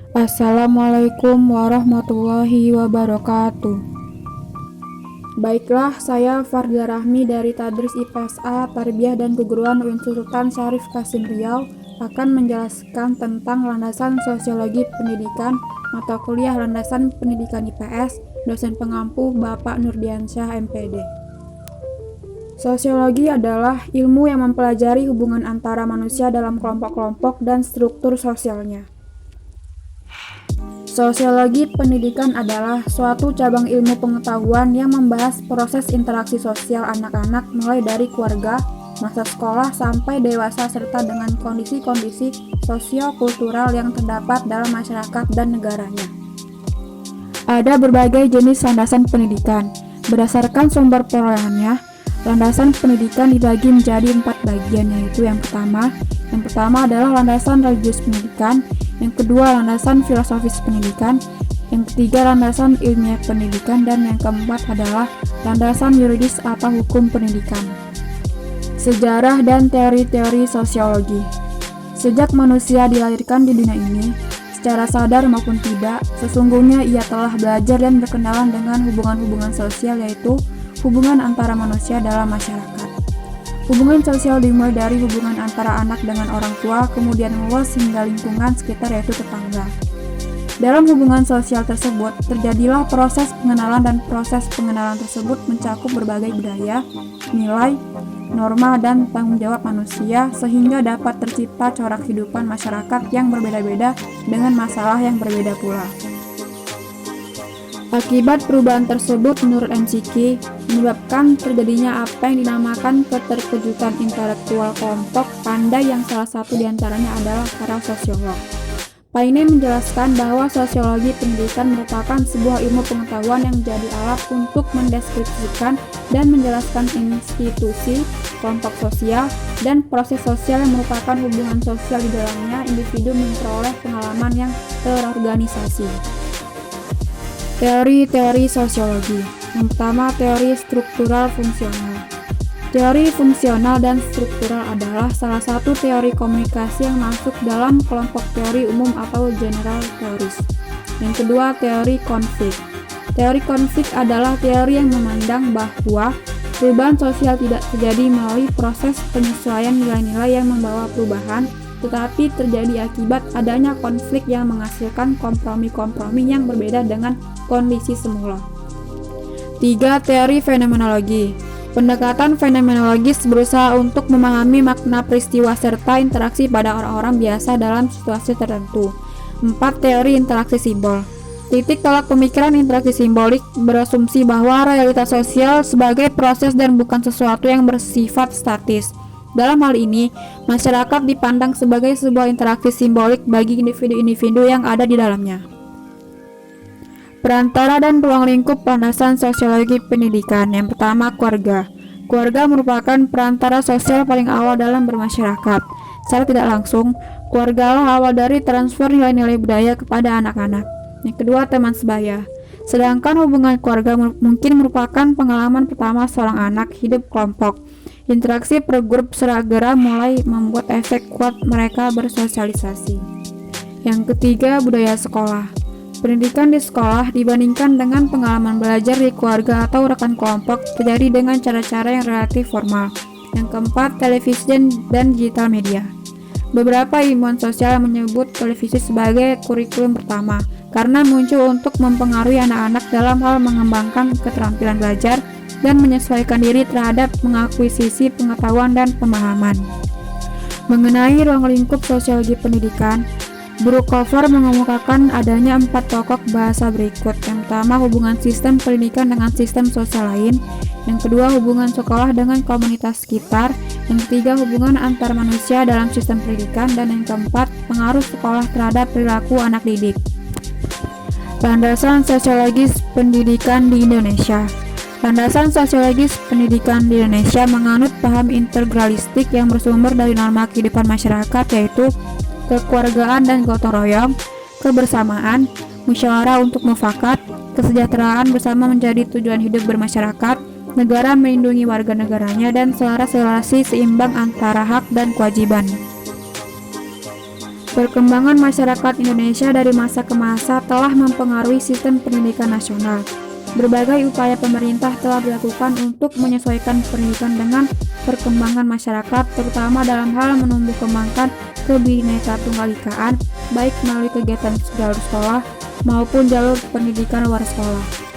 Assalamualaikum warahmatullahi wabarakatuh. Baiklah, saya Fardia Rahmi dari Tadris IPSA Tarbiyah dan Keguruan UIN Sultan Syarif Kasim Riau akan menjelaskan tentang landasan sosiologi pendidikan mata kuliah landasan pendidikan IPS, dosen pengampu Bapak Nurdiansyah MPD. Sosiologi adalah ilmu yang mempelajari hubungan antara manusia dalam kelompok-kelompok dan struktur sosialnya. Sosiologi pendidikan adalah suatu cabang ilmu pengetahuan yang membahas proses interaksi sosial anak-anak mulai dari keluarga, masa sekolah, sampai dewasa serta dengan kondisi-kondisi sosio-kultural yang terdapat dalam masyarakat dan negaranya. Ada berbagai jenis landasan pendidikan. Berdasarkan sumber perolehannya, landasan pendidikan dibagi menjadi 4 bagian, yaitu yang pertama adalah landasan religius pendidikan, yang kedua landasan filosofis pendidikan, yang ketiga landasan ilmiah pendidikan, dan yang keempat adalah landasan yuridis atau hukum pendidikan. Sejarah dan teori-teori sosiologi. Sejak manusia dilahirkan di dunia ini, secara sadar maupun tidak, sesungguhnya ia telah belajar dan berkenalan dengan hubungan-hubungan sosial, yaitu hubungan antara manusia dalam masyarakat. Hubungan sosial dimulai dari hubungan antara anak dengan orang tua, kemudian meluas hingga lingkungan sekitar, yaitu tetangga. Dalam hubungan sosial tersebut, terjadilah proses pengenalan, dan proses pengenalan tersebut mencakup berbagai budaya, nilai, norma, dan tanggung jawab manusia, sehingga dapat tercipta corak kehidupan masyarakat yang berbeda-beda dengan masalah yang berbeda pula. Akibat perubahan tersebut menurut McKee menyebabkan terjadinya apa yang dinamakan keterkejutan intelektual kelompok pandai, yang salah satu diantaranya adalah para sosiolog. Paine menjelaskan bahwa sosiologi pendidikan merupakan sebuah ilmu pengetahuan yang menjadi alat untuk mendeskripsikan dan menjelaskan institusi, kelompok sosial, dan proses sosial yang merupakan hubungan sosial di dalamnya individu memperoleh pengalaman yang terorganisasi. Teori-teori sosiologi. Yang pertama, teori struktural fungsional. Teori fungsional dan struktural adalah salah satu teori komunikasi yang masuk dalam kelompok teori umum atau general theories. Yang kedua, teori konflik. Teori konflik adalah teori yang memandang bahwa perubahan sosial tidak terjadi melalui proses penyesuaian nilai-nilai yang membawa perubahan, tetapi terjadi akibat adanya konflik yang menghasilkan kompromi-kompromi yang berbeda dengan kondisi semula. 3. Teori fenomenologi. Pendekatan fenomenologis berusaha untuk memahami makna peristiwa serta interaksi pada orang-orang biasa dalam situasi tertentu. 4. Teori interaksi simbol. Titik tolak pemikiran interaksi simbolik berasumsi bahwa realitas sosial sebagai proses dan bukan sesuatu yang bersifat statis. Dalam hal ini, masyarakat dipandang sebagai sebuah interaksi simbolik bagi individu-individu yang ada di dalamnya. Perantara dan ruang lingkup landasan sosiologi pendidikan. Yang pertama, keluarga. Keluarga merupakan perantara sosial paling awal dalam bermasyarakat. Secara tidak langsung, keluarga lah awal dari transfer nilai-nilai budaya kepada anak-anak. Yang kedua, teman sebaya. Sedangkan hubungan keluarga mungkin merupakan pengalaman pertama seorang anak hidup kelompok. Interaksi per grup segera mulai membuat efek kuat mereka bersosialisasi. Yang ketiga, budaya sekolah. Pendidikan di sekolah dibandingkan dengan pengalaman belajar di keluarga atau rekan kelompok terjadi dengan cara-cara yang relatif formal. Yang keempat, televisi dan digital media. Beberapa ilmuwan sosial menyebut televisi sebagai kurikulum pertama karena muncul untuk mempengaruhi anak-anak dalam hal mengembangkan keterampilan belajar dan menyesuaikan diri terhadap mengakuisisi pengetahuan dan pemahaman. Mengenai ruang lingkup sosiologi pendidikan, Brookhofer mengemukakan adanya 4 pokok bahasa berikut. Yang pertama, hubungan sistem pendidikan dengan sistem sosial lain. Yang kedua, hubungan sekolah dengan komunitas sekitar. Yang ketiga, hubungan antar manusia dalam sistem pendidikan. Dan yang keempat, pengaruh sekolah terhadap perilaku anak didik. Landasan sosiologis pendidikan di Indonesia. Landasan sosiologis pendidikan di Indonesia menganut paham integralistik yang bersumber dari norma kehidupan masyarakat, yaitu kekeluargaan dan gotong royong, kebersamaan, musyawarah untuk mufakat, kesejahteraan bersama menjadi tujuan hidup bermasyarakat, negara melindungi warga negaranya, dan selaras relasi seimbang antara hak dan kewajiban. Perkembangan masyarakat Indonesia dari masa ke masa telah mempengaruhi sistem pendidikan nasional. Berbagai upaya pemerintah telah dilakukan untuk menyesuaikan pendidikan dengan perkembangan masyarakat, terutama dalam hal menumbuh kembangkan Kebhinneka Tunggal Ikaan, baik melalui kegiatan jalur sekolah maupun jalur pendidikan luar sekolah.